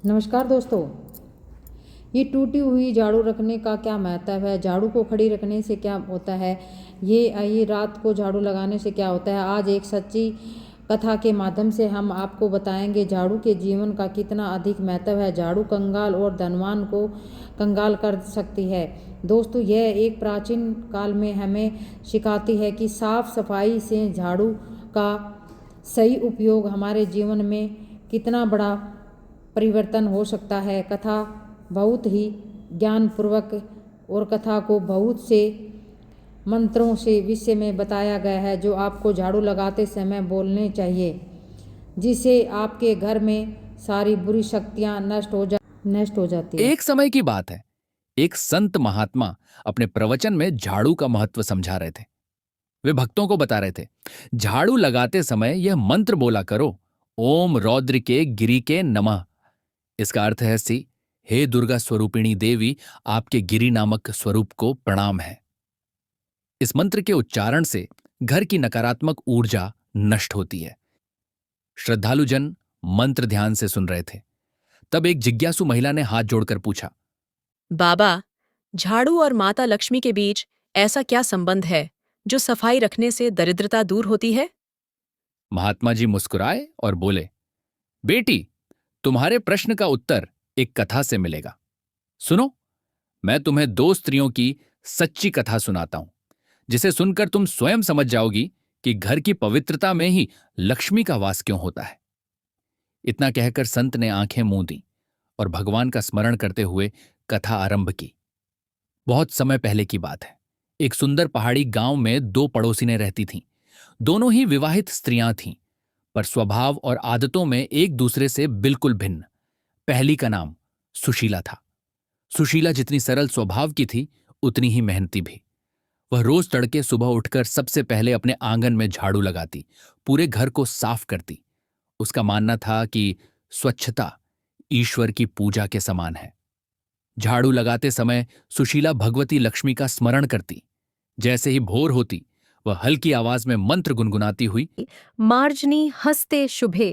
नमस्कार दोस्तों। ये टूटी हुई झाड़ू रखने का क्या महत्व है? झाड़ू को खड़ी रखने से क्या होता है? ये रात को झाड़ू लगाने से क्या होता है? आज एक सच्ची कथा के माध्यम से हम आपको बताएंगे झाड़ू के जीवन का कितना अधिक महत्व है। झाड़ू कंगाल और धनवान को कंगाल कर सकती है। दोस्तों, यह एक प्राचीन काल में हमें सिखाती है कि साफ सफाई से झाड़ू का सही उपयोग हमारे जीवन में कितना बड़ा परिवर्तन हो सकता है। कथा बहुत ही ज्ञानपूर्वक और कथा को बहुत से मंत्रों से विषय में बताया गया है जो आपको झाड़ू लगाते समय बोलने चाहिए, जिससे आपके घर में सारी बुरी शक्तियां नष्ट हो जाती है। एक समय की बात है, एक संत महात्मा अपने प्रवचन में झाड़ू का महत्व समझा रहे थे। वे भक्तों को बता रहे थे, झाड़ू लगाते समय यह मंत्र बोला करो, ओम रौद्र के गिरि के नमः। इसका अर्थ है हे दुर्गा स्वरूपिणी देवी, आपके गिरि नामक स्वरूप को प्रणाम है। इस मंत्र के उच्चारण से घर की नकारात्मक ऊर्जा नष्ट होती है। श्रद्धालुजन मंत्र ध्यान से सुन रहे थे। तब एक जिज्ञासु महिला ने हाथ जोड़कर पूछा, बाबा, झाड़ू और माता लक्ष्मी के बीच ऐसा क्या संबंध है जो सफाई रखने से दरिद्रता दूर होती है? महात्मा जी मुस्कुराए और बोले, बेटी, तुम्हारे प्रश्न का उत्तर एक कथा से मिलेगा। सुनो, मैं तुम्हें दो स्त्रियों की सच्ची कथा सुनाता हूं, जिसे सुनकर तुम स्वयं समझ जाओगी कि घर की पवित्रता में ही लक्ष्मी का वास क्यों होता है। इतना कहकर संत ने आंखें मूंद दी और भगवान का स्मरण करते हुए कथा आरंभ की। बहुत समय पहले की बात है। एक सुंदर पहाड़ी गांव में दो पड़ोसिनें रहती थीं। दोनों ही विवाहित स्त्रियां थीं, पर स्वभाव और आदतों में एक दूसरे से बिल्कुल भिन्न। पहली का नाम सुशीला था। सुशीला जितनी सरल स्वभाव की थी, उतनी ही मेहनती भी। वह रोज तड़के सुबह उठकर सबसे पहले अपने आंगन में झाड़ू लगाती, पूरे घर को साफ करती। उसका मानना था कि स्वच्छता ईश्वर की पूजा के समान है। झाड़ू लगाते समय सुशीला भगवती लक्ष्मी का स्मरण करती। जैसे ही भोर होती, वह हल्की आवाज में मंत्र गुनगुनाती हुई मार्जनी हस्ते शुभे,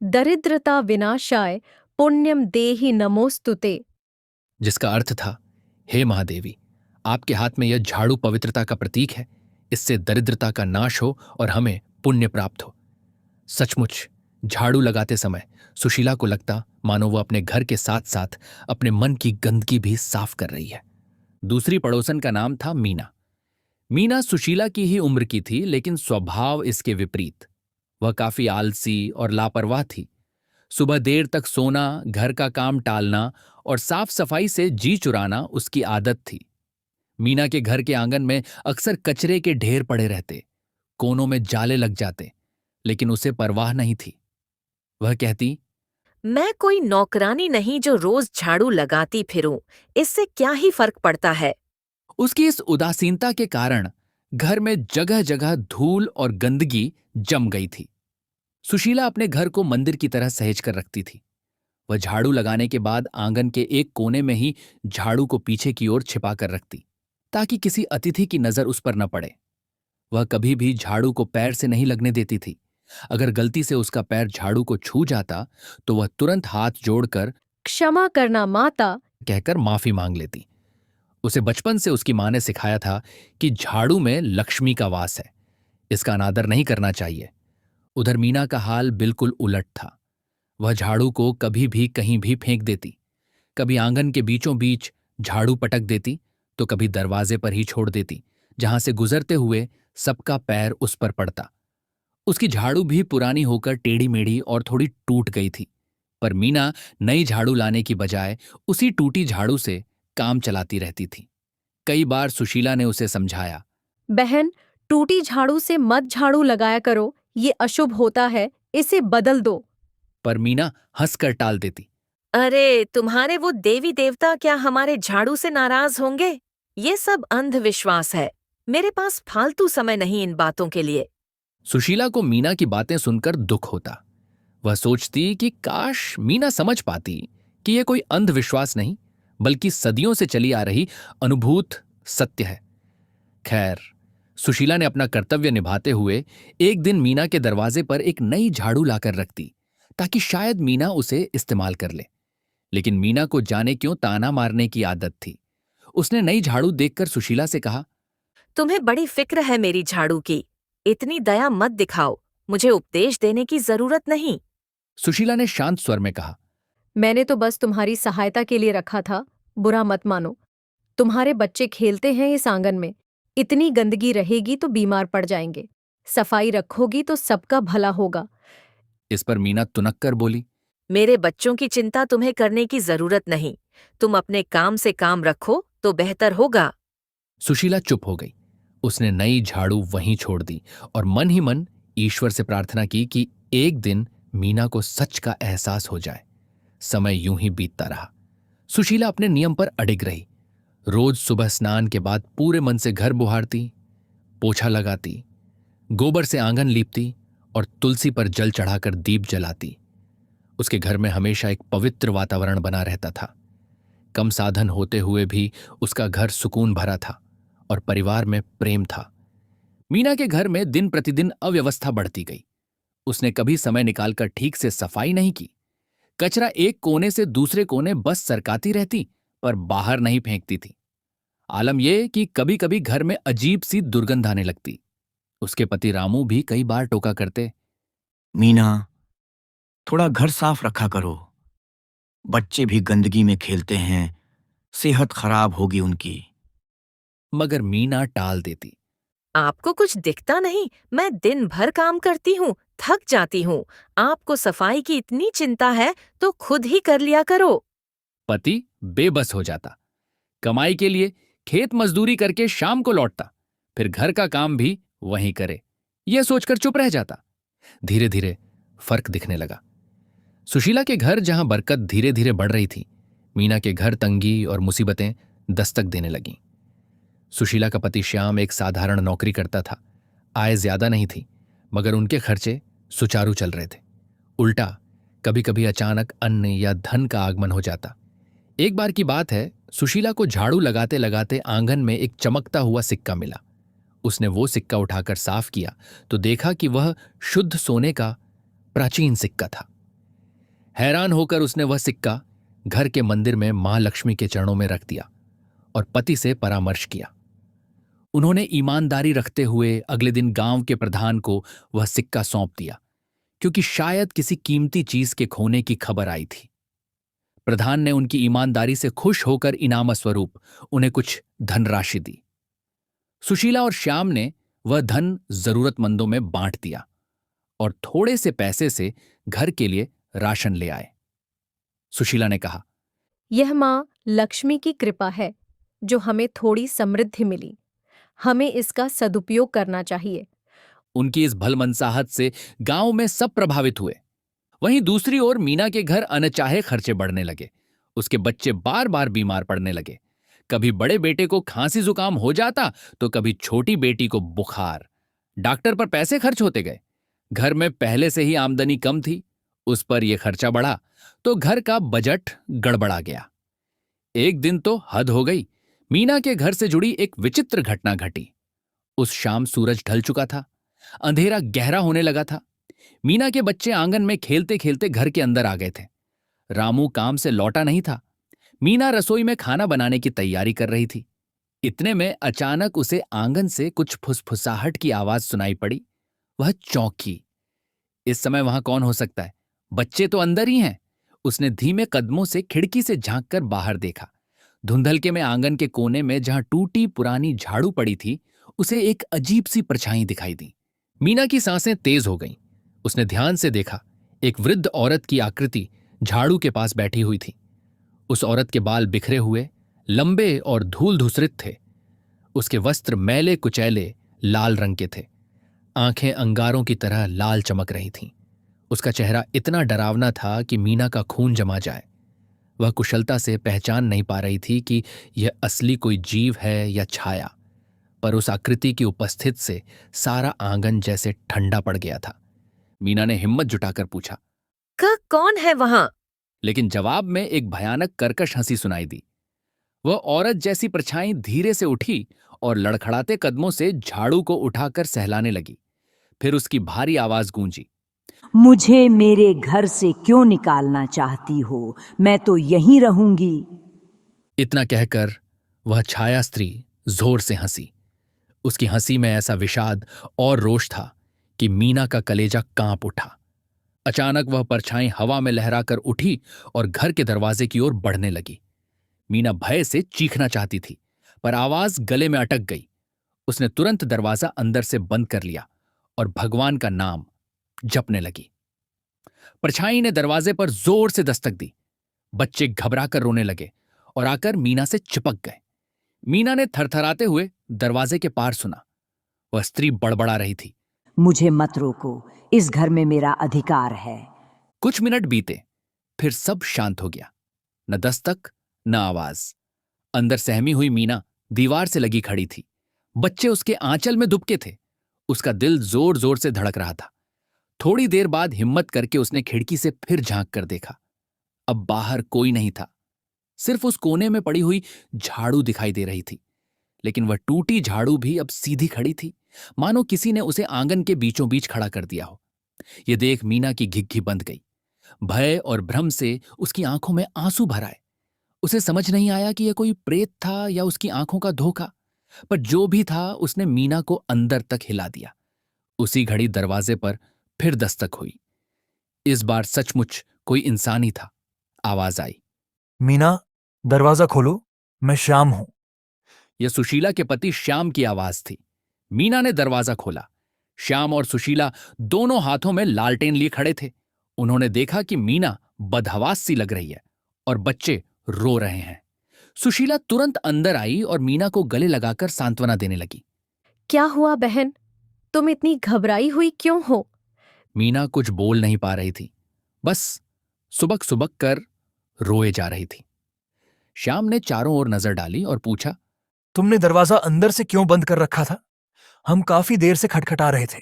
दरिद्रता विनाशाय, पुण्यम देहि नमोस्तुते। जिसका अर्थ था, हे महादेवी, आपके हाथ में यह झाड़ू पवित्रता का प्रतीक है। इससे दरिद्रता का नाश हो और हमें पुण्य प्राप्त हो। सचमुच झाड़ू लगाते समय सुशीला को लगता मानो वो अपने घर के साथ साथ अपने मन की गंदगी भी साफ कर रही है। दूसरी पड़ोसन का नाम था मीना। मीना सुशीला की ही उम्र की थी, लेकिन स्वभाव इसके विपरीत। वह काफी आलसी और लापरवाह थी। सुबह देर तक सोना, घर का काम टालना और साफ सफाई से जी चुराना उसकी आदत थी। मीना के घर के आंगन में अक्सर कचरे के ढेर पड़े रहते, कोनों में जाले लग जाते, लेकिन उसे परवाह नहीं थी। वह कहती, मैं कोई नौकरानी नहीं जो रोज झाड़ू लगाती फिरूं। इससे क्या ही फर्क पड़ता है। उसकी इस उदासीनता के कारण घर में जगह जगह धूल और गंदगी जम गई थी। सुशीला अपने घर को मंदिर की तरह सहेज कर रखती थी। वह झाड़ू लगाने के बाद आंगन के एक कोने में ही झाड़ू को पीछे की ओर छिपा कर रखती, ताकि किसी अतिथि की नजर उस पर न पड़े। वह कभी भी झाड़ू को पैर से नहीं लगने देती थी। अगर गलती से उसका पैर झाड़ू को छू जाता, तो वह तुरंत हाथ जोड़कर क्षमा करना माता कहकर माफी मांग लेती। उसे बचपन से उसकी मां ने सिखाया था कि झाड़ू में लक्ष्मी का वास है, इसका अनादर नहीं करना चाहिए। उधर मीना का हाल बिल्कुल उलट था। वह झाड़ू को कभी भी कहीं भी फेंक देती। कभी आंगन के बीचों बीच झाड़ू पटक देती, तो कभी दरवाजे पर ही छोड़ देती, जहां से गुजरते हुए सबका पैर उस पर पड़ता। उसकी झाड़ू भी पुरानी होकर टेढ़ी मेढ़ी और थोड़ी टूट गई थी, पर मीना नई झाड़ू लाने की बजाय उसी टूटी झाड़ू से काम चलाती रहती थी। कई बार सुशीला ने उसे समझाया, बहन, टूटी झाड़ू से मत झाड़ू लगाया करो, ये अशुभ होता है, इसे बदल दो। पर मीना हंसकर टाल देती। अरे, तुम्हारे वो देवी देवता क्या हमारे झाड़ू से नाराज होंगे? ये सब अंधविश्वास है। मेरे पास फालतू समय नहीं इन बातों के लिए। सुशीला को मीना की बातें सुनकर दुख होता। वह सोचती कि काश मीना समझ पाती कि यह कोई अंधविश्वास नहीं, बल्कि सदियों से चली आ रही अनुभूत सत्य है। खैर, सुशीला ने अपना कर्तव्य निभाते हुए एक दिन मीना के दरवाजे पर एक नई झाड़ू लाकर रखती, ताकि शायद मीना उसे इस्तेमाल कर ले। लेकिन मीना को जाने क्यों ताना मारने की आदत थी। उसने नई झाड़ू देखकर सुशीला से कहा, तुम्हें बड़ी फिक्र है मेरी झाड़ू की। इतनी दया मत दिखाओ, मुझे उपदेश देने की जरूरत नहीं। सुशीला ने शांत स्वर में कहा, मैंने तो बस तुम्हारी सहायता के लिए रखा था, बुरा मत मानो। तुम्हारे बच्चे खेलते हैं इस आंगन में, इतनी गंदगी रहेगी तो बीमार पड़ जाएंगे। सफाई रखोगी तो सबका भला होगा। इस पर मीना तुनक कर बोली, मेरे बच्चों की चिंता तुम्हें करने की जरूरत नहीं। तुम अपने काम से काम रखो तो बेहतर होगा। सुशीला चुप हो गई। उसने नई झाड़ू वहीं छोड़ दी और मन ही मन ईश्वर से प्रार्थना की कि एक दिन मीना को सच का एहसास हो जाए। समय यूं ही बीतता रहा। सुशीला अपने नियम पर अडिग रही। रोज सुबह स्नान के बाद पूरे मन से घर बुहारती, पोछा लगाती, गोबर से आंगन लीपती और तुलसी पर जल चढ़ाकर दीप जलाती। उसके घर में हमेशा एक पवित्र वातावरण बना रहता था। कम साधन होते हुए भी उसका घर सुकून भरा था और परिवार में प्रेम था। मीना के घर में दिन प्रतिदिन अव्यवस्था बढ़ती गई। उसने कभी समय निकालकर ठीक से सफाई नहीं की। कचरा एक कोने से दूसरे कोने बस सरकाती रहती, पर बाहर नहीं फेंकती थी। आलम यह कि कभी कभी घर में अजीब सी दुर्गंध आने लगती। उसके पति रामू भी कई बार टोका करते, मीना, थोड़ा घर साफ रखा करो। बच्चे भी गंदगी में खेलते हैं, सेहत खराब होगी उनकी। मगर मीना टाल देती। आपको कुछ दिखता नहीं? मैं दिन भर काम करती हूँ, थक जाती हूँ। आपको सफाई की इतनी चिंता है तो खुद ही कर लिया करो। पति बेबस हो जाता। कमाई के लिए खेत मजदूरी करके शाम को लौटता, फिर घर का काम भी वहीं करे, यह सोचकर चुप रह जाता। धीरे धीरे फर्क दिखने लगा। सुशीला के घर जहां बरकत धीरे धीरे बढ़ रही थी, मीना के घर तंगी और मुसीबतें दस्तक देने लगीं। सुशीला का पति श्याम एक साधारण नौकरी करता था। आय ज्यादा नहीं थी, मगर उनके खर्चे सुचारू चल रहे थे। उल्टा कभी कभी अचानक अन्न या धन का आगमन हो जाता। एक बार की बात है, सुशीला को झाड़ू लगाते लगाते आंगन में एक चमकता हुआ सिक्का मिला। उसने वो सिक्का उठाकर साफ किया तो देखा कि वह शुद्ध सोने का प्राचीन सिक्का था। हैरान होकर उसने वह सिक्का घर के मंदिर में मां लक्ष्मी के चरणों में रख दिया और पति से परामर्श किया। उन्होंने ईमानदारी रखते हुए अगले दिन गांव के प्रधान को वह सिक्का सौंप दिया, क्योंकि शायद किसी कीमती चीज के खोने की खबर आई थी। प्रधान ने उनकी ईमानदारी से खुश होकर इनाम स्वरूप उन्हें कुछ धनराशि दी। सुशीला और श्याम ने वह धन जरूरतमंदों में बांट दिया और थोड़े से पैसे से घर के लिए राशन ले आए। सुशीला ने कहा, यह माँ लक्ष्मी की कृपा है जो हमें थोड़ी समृद्धि मिली। हमें इसका सदुपयोग करना चाहिए। उनकी इस भलमनसाहत से गांव में सब प्रभावित हुए। वहीं दूसरी ओर मीना के घर अनचाहे खर्चे बढ़ने लगे। उसके बच्चे बार बार बीमार पड़ने लगे। कभी बड़े बेटे को खांसी जुकाम हो जाता तो कभी छोटी बेटी को बुखार। डॉक्टर पर पैसे खर्च होते गए। घर में पहले से ही आमदनी कम थी, उस पर यह खर्चा बढ़ा तो घर का बजट गड़बड़ा गया। एक दिन तो हद हो गई। मीना के घर से जुड़ी एक विचित्र घटना घटी। उस शाम सूरज ढल चुका था, अंधेरा गहरा होने लगा था। मीना के बच्चे आंगन में खेलते खेलते घर के अंदर आ गए थे। रामू काम से लौटा नहीं था। मीना रसोई में खाना बनाने की तैयारी कर रही थी। इतने में अचानक उसे आंगन से कुछ फुसफुसाहट की आवाज सुनाई पड़ी। वह चौंकी। इस समय वहां कौन हो सकता है? बच्चे तो अंदर ही हैं। उसने धीमे कदमों से खिड़की से झांककर बाहर देखा। धुंधलके में आंगन के कोने में जहां टूटी पुरानी झाड़ू पड़ी थी, उसे एक अजीब सी परछाई दिखाई दी। मीना की सांसें तेज हो गईं। उसने ध्यान से देखा। एक वृद्ध औरत की आकृति झाड़ू के पास बैठी हुई थी। उस औरत के बाल बिखरे हुए, लंबे और धूल धूसरित थे। उसके वस्त्र मैले कुचैले लाल रंग के थे। आंखें अंगारों की तरह लाल चमक रही थीं। उसका चेहरा इतना डरावना था कि मीना का खून जमा जाए। वह कुशलता से पहचान नहीं पा रही थी कि यह असली कोई जीव है या छाया, पर उस आकृति की उपस्थित से सारा आंगन जैसे ठंडा पड़ गया था। मीना ने हिम्मत जुटाकर पूछा, कौन है वहां? लेकिन जवाब में एक भयानक कर्कश हंसी सुनाई दी। वह औरत जैसी परछाई धीरे से उठी और लड़खड़ाते कदमों से झाड़ू को उठाकर सहलाने लगी। फिर उसकी भारी आवाज गूंजी, मुझे मेरे घर से क्यों निकालना चाहती हो? मैं तो यहीं रहूंगी। इतना कहकर वह छाया स्त्री जोर से हंसी। उसकी हंसी में ऐसा विषाद और रोष था कि मीना का कलेजा कांप उठा। अचानक वह परछाई हवा में लहराकर उठी और घर के दरवाजे की ओर बढ़ने लगी। मीना भय से चीखना चाहती थी, पर आवाज गले में अटक गई। उसने तुरंत दरवाजा अंदर से बंद कर लिया और भगवान का नाम जपने लगी। परछाई ने दरवाजे पर जोर से दस्तक दी। बच्चे घबराकर रोने लगे और आकर मीना से चिपक गए। मीना ने थरथराते हुए दरवाजे के पार सुना। वह स्त्री बड़बड़ा रही थी, मुझे मत रोको, इस घर में मेरा अधिकार है। कुछ मिनट बीते, फिर सब शांत हो गया। न दस्तक न आवाज। अंदर सहमी हुई मीना दीवार से लगी खड़ी थी। बच्चे उसके आंचल में दुबके थे। उसका दिल जोर जोर से धड़क रहा था। थोड़ी देर बाद हिम्मत करके उसने खिड़की से फिर झांक कर देखा। अब बाहर कोई नहीं था। सिर्फ उस कोने में पड़ी हुई झाड़ू दिखाई दे रही थी, लेकिन वह टूटी झाड़ू भी अब सीधी खड़ी थी, मानो किसी ने उसे आंगन के बीचों बीच खड़ा कर दिया हो। यह देख मीना की घिघी बंध गई। भय और भ्रम से उसकी आंखों में आंसू भर आए। उसे समझ नहीं आया कि यह कोई प्रेत था या उसकी आंखों का धोखा, पर जो भी था उसने मीना को अंदर तक हिला दिया। उसी घड़ी दरवाजे पर फिर दस्तक हुई। इस बार सचमुच कोई इंसान ही था। आवाज आई, मीना, दरवाजा खोलो, मैं श्याम हूं। यह सुशीला के पति श्याम की आवाज थी। मीना ने दरवाजा खोला। श्याम और सुशीला दोनों हाथों में लालटेन लिए खड़े थे। उन्होंने देखा कि मीना बदहवास सी लग रही है और बच्चे रो रहे हैं। सुशीला तुरंत अंदर आई और मीना को गले लगाकर सांत्वना देने लगी। क्या हुआ बहन? तुम इतनी घबराई हुई क्यों हो? मीना कुछ बोल नहीं पा रही थी, बस सुबक सुबक कर रोए जा रही थी। श्याम ने चारों ओर नजर डाली और पूछा, तुमने दरवाजा अंदर से क्यों बंद कर रखा था? हम काफी देर से खटखटा रहे थे।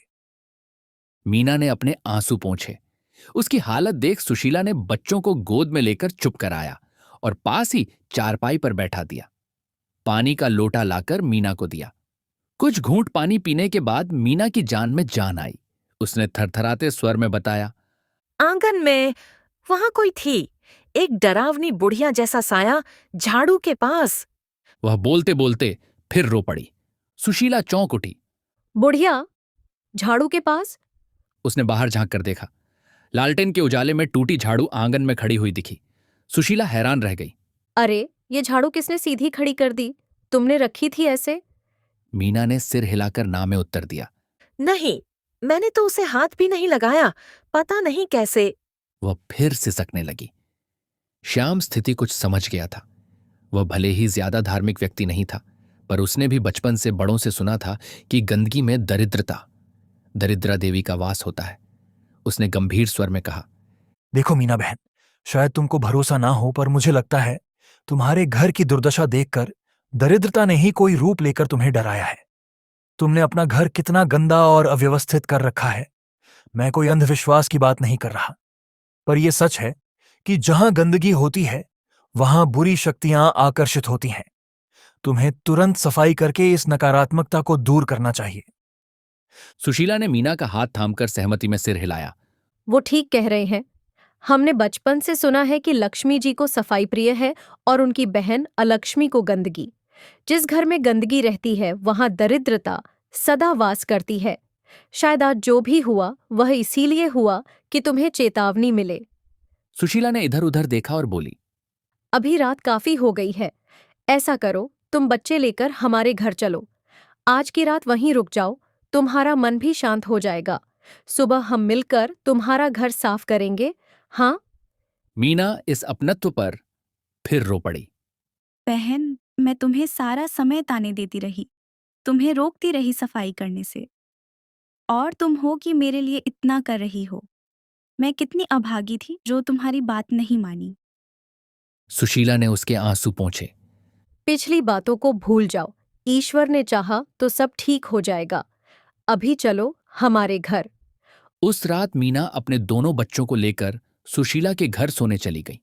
मीना ने अपने आंसू पोंछे। उसकी हालत देख सुशीला ने बच्चों को गोद में लेकर चुप कराया और पास ही चारपाई पर बैठा दिया। पानी का लोटा लाकर मीना को दिया। कुछ घूंट पानी पीने के बाद मीना की जान में जान आई। उसने थरथराते स्वर में बताया, आंगन में वहां कोई थी, एक डरावनी बुढ़िया जैसा साया झाड़ू के पास। वह बोलते बोलते फिर रो पड़ी। सुशीला चौंक उठी। बुढ़िया? झाड़ू के पास? उसने बाहर झांक कर देखा। लालटेन के उजाले में टूटी झाड़ू आंगन में खड़ी हुई दिखी। सुशीला हैरान रह गई। अरे, ये झाड़ू किसने सीधी खड़ी कर दी? तुमने रखी थी ऐसे? मीना ने सिर हिलाकर ना में उत्तर दिया। नहीं, मैंने तो उसे हाथ भी नहीं लगाया, पता नहीं कैसे। वह फिर सिसकने लगी। श्याम स्थिति कुछ समझ गया था। वह भले ही ज्यादा धार्मिक व्यक्ति नहीं था, पर उसने भी बचपन से बड़ों से सुना था कि गंदगी में दरिद्रा देवी का वास होता है। उसने गंभीर स्वर में कहा, देखो मीना बहन, शायद तुमको भरोसा ना हो, पर मुझे लगता है तुम्हारे घर की दुर्दशा देखकर दरिद्रता ने ही कोई रूप लेकर तुम्हें डराया है। तुमने अपना घर कितना गंदा और अव्यवस्थित कर रखा है। मैं कोई अंधविश्वास की बात नहीं कर रहा, पर यह सच है कि जहां गंदगी होती है वहां बुरी शक्तियां आकर्षित होती हैं। तुम्हें तुरंत सफाई करके इस नकारात्मकता को दूर करना चाहिए। सुशीला ने मीना का हाथ थामकर सहमति में सिर हिलाया। वो ठीक कह रहे हैं। हमने बचपन से सुना है कि लक्ष्मी जी को सफाई प्रिय है और उनकी बहन अलक्ष्मी को गंदगी। जिस घर में गंदगी रहती है वहां दरिद्रता सदा वास करती है। शायद आज जो भी हुआ वह इसीलिए हुआ कि तुम्हें चेतावनी मिले। सुशीला ने इधर उधर देखा और बोली, अभी रात काफी हो गई है। ऐसा करो, तुम बच्चे लेकर हमारे घर चलो। आज की रात वहीं रुक जाओ, तुम्हारा मन भी शांत हो जाएगा। सुबह हम मिलकर तुम्हारा घर साफ करेंगे। हाँ? मीना इस अपनत्व पर फिर रो पड़ी। बहन, मैं तुम्हें सारा समय ताने देती रही, तुम्हें रोकती रही सफाई करने से, और तुम हो कि मेरे लिए इतना कर रही हो। मैं कितनी अभागी थी जो तुम्हारी बात नहीं मानी। सुशीला ने उसके आंसू पोंछे। पिछली बातों को भूल जाओ। ईश्वर ने चाहा तो सब ठीक हो जाएगा। अभी चलो हमारे घर। उस रात मीना अपने दोनों बच्चों को लेकर सुशीला के घर सोने चली गई।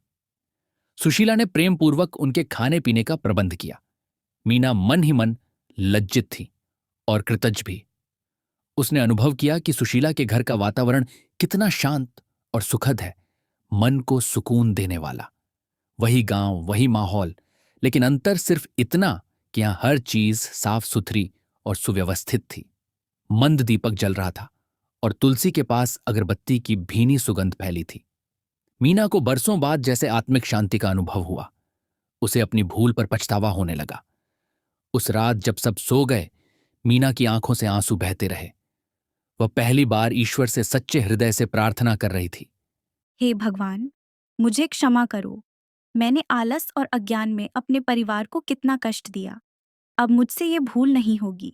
सुशीला ने प्रेम पूर्वक उनके खाने पीने का प्रबंध किया। मीना मन ही मन लज्जित थी और कृतज्ञ भी। उसने अनुभव किया कि सुशीला के घर का वातावरण कितना शांत और सुखद है, मन को सुकून देने वाला। वही गांव, वही माहौल, लेकिन अंतर सिर्फ इतना कि यहां हर चीज साफ सुथरी और सुव्यवस्थित थी। मंद दीपक जल रहा था और तुलसी के पास अगरबत्ती की भीनी सुगंध फैली थी। मीना को बरसों बाद जैसे आत्मिक शांति का अनुभव हुआ। उसे अपनी भूल पर पछतावा होने लगा। उस रात जब सब सो गए, मीना की आंखों से आंसू बहते रहे। वह पहली बार ईश्वर से सच्चे हृदय से प्रार्थना कर रही थी। हे भगवान, मुझे क्षमा करो। मैंने आलस और अज्ञान में अपने परिवार को कितना कष्ट दिया। अब मुझसे ये भूल नहीं होगी।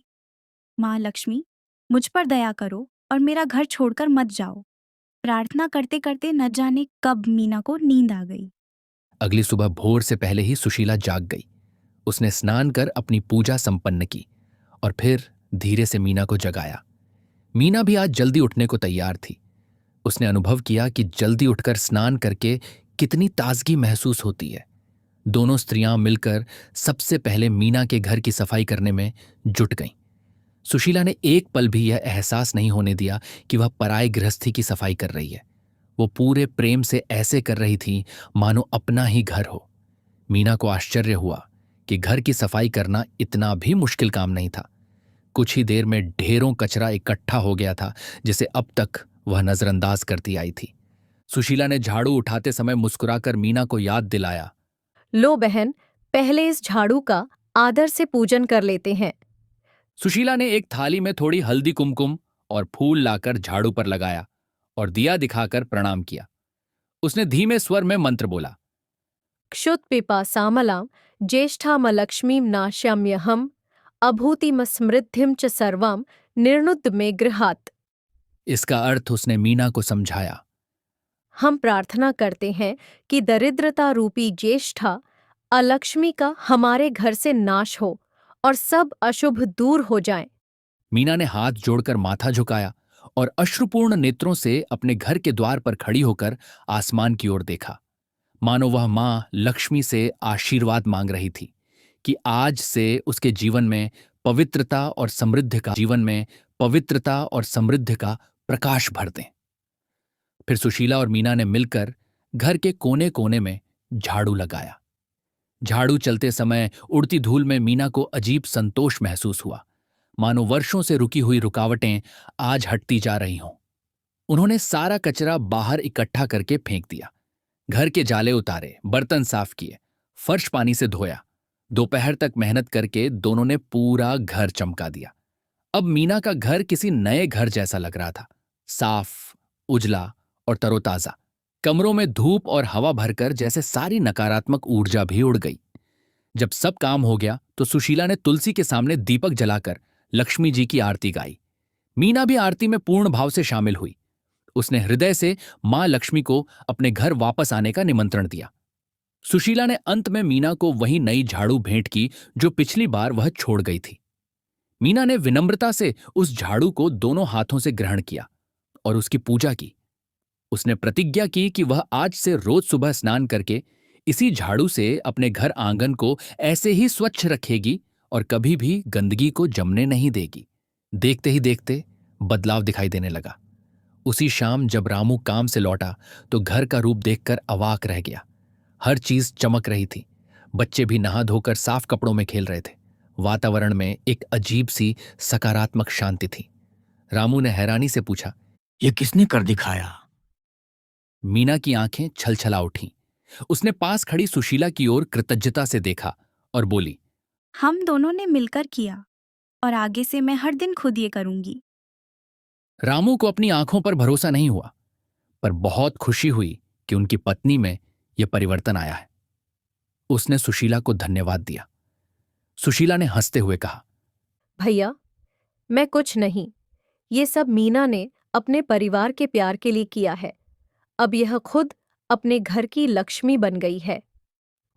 माँ लक्ष्मी, मुझ पर दया करो और मेरा घर छोड़कर मत जाओ। प्रार्थना करते करते न जाने कब मीना को नींद आ गई। अगली सुबह भोर से पहले ही सुशीला जाग गई। उसने स्नान कर अपनी पूजा संपन्न की और फिर धीरे से मीना को जगाया। मीना भी आज जल्दी उठने को तैयार थी। उसने अनुभव किया कि जल्दी उठकर स्नान करके कितनी ताजगी महसूस होती है। दोनों स्त्रियां मिलकर सबसे पहले मीना के घर की सफाई करने में जुट गईं। सुशीला ने एक पल भी यह एहसास नहीं होने दिया कि वह पराई गृहस्थी की सफाई कर रही है। वो पूरे प्रेम से ऐसे कर रही थी मानो अपना ही घर हो। मीना को आश्चर्य हुआ कि घर की सफाई करना इतना भी मुश्किल काम नहीं था। कुछ ही देर में ढेरों कचरा इकट्ठा हो गया था, जिसे अब तक वह नजरअंदाज करती आई थी। सुशीला ने झाड़ू उठाते समय मुस्कुराकर मीना को याद दिलाया, लो बहन, पहले इस झाड़ू का आदर से पूजन कर लेते हैं। सुशीला ने एक थाली में थोड़ी हल्दी कुमकुम और फूल लाकर झाड़ू पर लगाया और दिया दिखाकर प्रणाम किया। उसने धीमे स्वर में मंत्र बोला, क्षुत पिपासामलां ज्येष्ठामलक्ष्मीं नाश्याम्यहम् अभूतिम समृद्धिम च सर्वाम निर्नुद्ध में गृहात्। इसका अर्थ उसने मीना को समझाया। हम प्रार्थना करते हैं कि दरिद्रता रूपी ज्येष्ठा अलक्ष्मी का हमारे घर से नाश हो और सब अशुभ दूर हो जाएं। मीना ने हाथ जोड़कर माथा झुकाया और अश्रुपूर्ण नेत्रों से अपने घर के द्वार पर खड़ी होकर आसमान की ओर देखा, मानो वह मां लक्ष्मी से आशीर्वाद मांग रही थी कि आज से उसके जीवन में पवित्रता और समृद्धि का प्रकाश भर दें। फिर सुशीला और मीना ने मिलकर घर के कोने कोने में झाड़ू लगाया। झाड़ू चलते समय उड़ती धूल में मीना को अजीब संतोष महसूस हुआ, मानो वर्षों से रुकी हुई रुकावटें आज हटती जा रही हों। उन्होंने सारा कचरा बाहर इकट्ठा करके फेंक दिया, घर के जाले उतारे, बर्तन साफ किए, फर्श पानी से धोया। दोपहर तक मेहनत करके दोनों ने पूरा घर चमका दिया। अब मीना का घर किसी नए घर जैसा लग रहा था, साफ, उजला और तरोताजा। कमरों में धूप और हवा भरकर जैसे सारी नकारात्मक ऊर्जा भी उड़ गई। जब सब काम हो गया तो सुशीला ने तुलसी के सामने दीपक जलाकर लक्ष्मी जी की आरती गाई। मीना भी आरती में पूर्ण भाव से शामिल हुई। उसने हृदय से मां लक्ष्मी को अपने घर वापस आने का निमंत्रण दिया। सुशीला ने अंत में मीना को वही नई झाड़ू भेंट की जो पिछली बार वह छोड़ गई थी। मीना ने विनम्रता से उस झाड़ू को दोनों हाथों से ग्रहण किया और उसकी पूजा की। उसने प्रतिज्ञा की कि वह आज से रोज सुबह स्नान करके इसी झाड़ू से अपने घर आंगन को ऐसे ही स्वच्छ रखेगी और कभी भी गंदगी को जमने नहीं देगी। देखते ही देखते बदलाव दिखाई देने लगा। उसी शाम जब रामू काम से लौटा तो घर का रूप देखकर अवाक रह गया। हर चीज चमक रही थी। बच्चे भी नहा धोकर साफ कपड़ों में खेल रहे थे। वातावरण में एक अजीब सी सकारात्मक शांति थी। रामू ने हैरानी से पूछा, ये किसने कर दिखाया? मीना की आंखें छलछला उठीं। उसने पास खड़ी सुशीला की ओर कृतज्ञता से देखा और बोली, हम दोनों ने मिलकर किया और आगे से मैं हर दिन खुद ये करूंगी। रामू को अपनी आंखों पर भरोसा नहीं हुआ, पर बहुत खुशी हुई कि उनकी पत्नी में यह परिवर्तन आया है। उसने सुशीला को धन्यवाद दिया। सुशीला ने हंसते हुए कहा, भैया, मैं कुछ नहीं, ये सब मीना ने अपने परिवार के प्यार के लिए किया है। अब यह खुद अपने घर की लक्ष्मी बन गई है।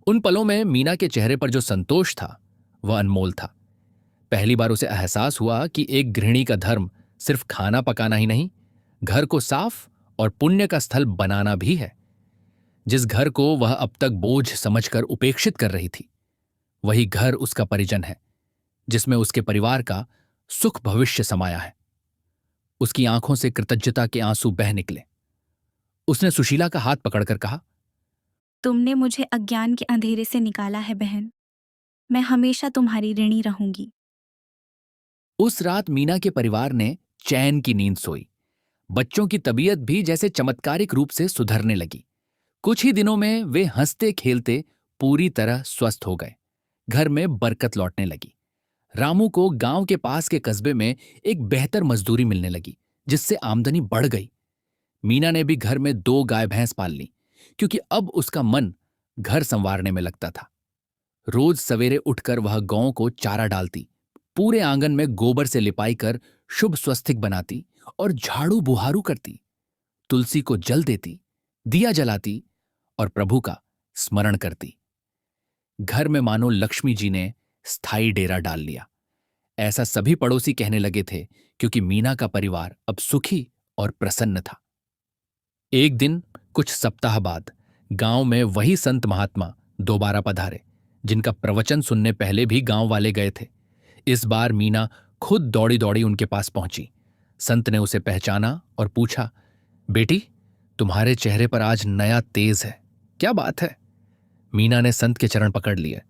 उन पलों में मीना के चेहरे पर जो संतोष था वह अनमोल था। पहली बार उसे एहसास हुआ कि एक गृहिणी का धर्म सिर्फ खाना पकाना ही नहीं, घर को साफ और पुण्य का स्थल बनाना भी है। जिस घर को वह अब तक बोझ समझकर उपेक्षित कर रही थी, वही घर उसका परिजन है, जिसमें उसके परिवार का सुख भविष्य समाया है। उसकी आंखों से कृतज्ञता के आंसू बह निकले। उसने सुशीला का हाथ पकड़कर कहा, तुमने मुझे अज्ञान के अंधेरे से निकाला है बहन। मैं हमेशा तुम्हारी ऋणी रहूंगी। उस रात मीना के परिवार ने चैन की नींद सोई। बच्चों की तबीयत भी जैसे चमत्कारिक रूप से सुधरने लगी। कुछ ही दिनों में वे हंसते खेलते पूरी तरह स्वस्थ हो गए। घर में बरकत लौटने लगी। रामू को गांव के पास के कस्बे में एक बेहतर मजदूरी मिलने लगी, जिससे आमदनी बढ़ गई। मीना ने भी घर में 2 गाय भैंस पाल ली, क्योंकि अब उसका मन घर संवारने में लगता था। रोज सवेरे उठकर वह गौं को चारा डालती, पूरे आंगन में गोबर से लिपाई कर शुभ स्वस्तिक बनाती और झाड़ू बुहारू करती, तुलसी को जल देती, दिया जलाती और प्रभु का स्मरण करती। घर में मानो लक्ष्मी जी ने स्थायी डेरा डाल लिया। ऐसा सभी पड़ोसी कहने लगे थे, क्योंकि मीना का परिवार अब सुखी और प्रसन्न था। एक दिन कुछ सप्ताह बाद गांव में वही संत महात्मा दोबारा पधारे, जिनका प्रवचन सुनने पहले भी गांव वाले गए थे। इस बार मीना खुद दौड़ी दौड़ी उनके पास पहुंची। संत ने उसे पहचाना और पूछा, बेटी, तुम्हारे चेहरे पर आज नया तेज है, क्या बात है? मीना ने संत के चरण पकड़ लिए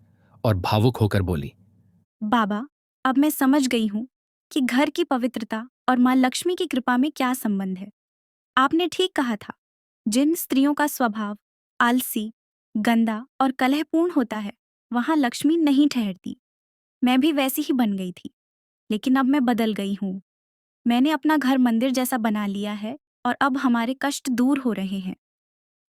और भावुक होकर बोली, बाबा, अब मैं समझ गई हूँ कि घर की पवित्रता और माँ लक्ष्मी की कृपा में क्या संबंध है। आपने ठीक कहा था, जिन स्त्रियों का स्वभाव आलसी, गंदा और कलहपूर्ण होता है, वहां लक्ष्मी नहीं ठहरती। मैं भी वैसी ही बन गई थी, लेकिन अब मैं बदल गई हूँ। मैंने अपना घर मंदिर जैसा बना लिया है और अब हमारे कष्ट दूर हो रहे हैं।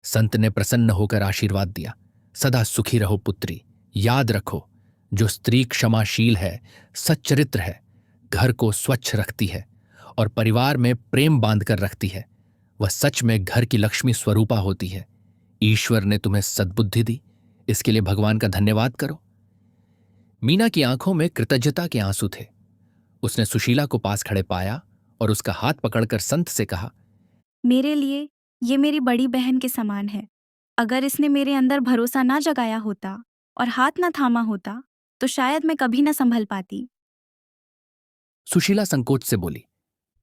संत ने प्रसन्न होकर आशीर्वाद दिया, सदा सुखी रहो पुत्री। याद रखो, जो स्त्री क्षमाशील है, सच्चरित्र है, घर को स्वच्छ रखती है और परिवार में प्रेम बांधकर रखती है, वह सच में घर की लक्ष्मी स्वरूपा होती है। ईश्वर ने तुम्हें सद्बुद्धि दी, इसके लिए भगवान का धन्यवाद करो। मीना की आंखों में कृतज्ञता के आंसू थे। उसने सुशीला को पास खड़े पाया और उसका हाथ पकड़कर संत से कहा, मेरे लिए ये मेरी बड़ी बहन के समान है। अगर इसने मेरे अंदर भरोसा ना जगाया होता और हाथ ना थामा होता, तो शायद मैं कभी ना संभल पाती। सुशीला संकोच से बोली,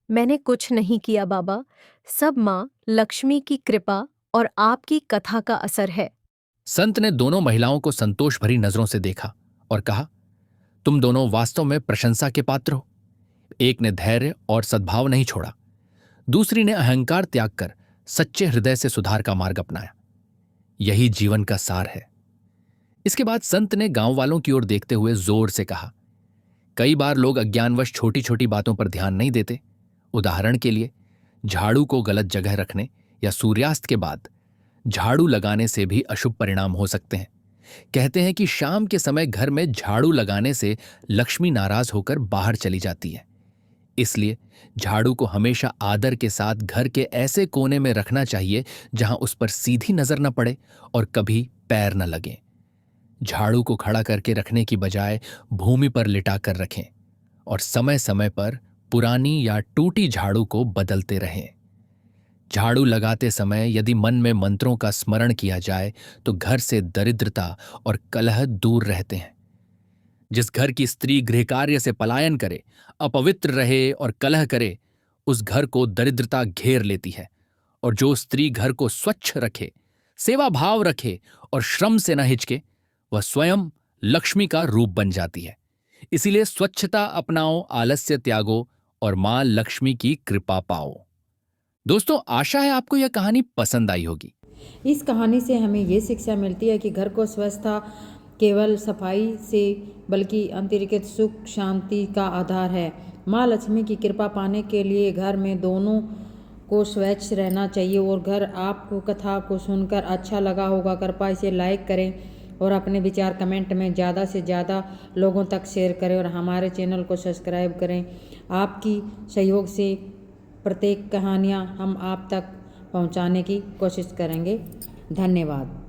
मैंने कुछ नहीं किया बाबा, सब माँ लक्ष्मी की कृपा और आपकी कथा का असर है। संत ने दोनों महिलाओं को संतोष भरी नजरों से देखा और कहा, तुम दोनों वास्तव में प्रशंसा के पात्र हो। एक ने धैर्य और सद्भाव नहीं छोड़ा, दूसरी ने अहंकार त्याग कर सच्चे हृदय से सुधार का मार्ग अपनाया। यही जीवन का सार है। इसके बाद संत ने गांव वालों की ओर देखते हुए जोर से कहा, कई बार लोग अज्ञानवश छोटी छोटी बातों पर ध्यान नहीं देते। उदाहरण के लिए, झाड़ू को गलत जगह रखने या सूर्यास्त के बाद झाड़ू लगाने से भी अशुभ परिणाम हो सकते हैं। कहते हैं कि शाम के समय घर में झाड़ू लगाने से लक्ष्मी नाराज होकर बाहर चली जाती है। इसलिए झाड़ू को हमेशा आदर के साथ घर के ऐसे कोने में रखना चाहिए जहां उस पर सीधी नजर न पड़े और कभी पैर न लगे। झाड़ू को खड़ा करके रखने की बजाय भूमि पर लिटाकर रखें और समय समय पर पुरानी या टूटी झाड़ू को बदलते रहें। झाड़ू लगाते समय यदि मन में मंत्रों का स्मरण किया जाए तो घर से दरिद्रता और कलह दूर रहते हैं। जिस घर की स्त्री गृह कार्य से पलायन करे, अपवित्र रहे और कलह करे, उस घर को दरिद्रता घेर लेती है। और जो स्त्री घर को स्वच्छ रखे, सेवा भाव रखे और श्रम से न हिचके, वह स्वयं लक्ष्मी का रूप बन जाती है। इसीलिए स्वच्छता अपनाओ, आलस्य त्यागो और मां लक्ष्मी की कृपा पाओ। दोस्तों, आशा है आपको यह कहानी पसंद आई होगी। इस कहानी से हमें ये शिक्षा मिलती है कि घर को स्वच्छता केवल सफाई से बल्कि अंतर्गत सुख शांति का आधार है। माँ लक्ष्मी की कृपा पाने के लिए घर में दोनों को स्वच्छ रहना चाहिए। और घर आपको कथा को सुनकर अच्छा लगा होगा, कृपया इसे लाइक करें और अपने विचार कमेंट में ज़्यादा से ज़्यादा लोगों तक शेयर करें और हमारे चैनल को सब्सक्राइब करें। आपकी सहयोग से प्रत्येक कहानियाँ हम आप तक पहुँचाने की कोशिश करेंगे। धन्यवाद।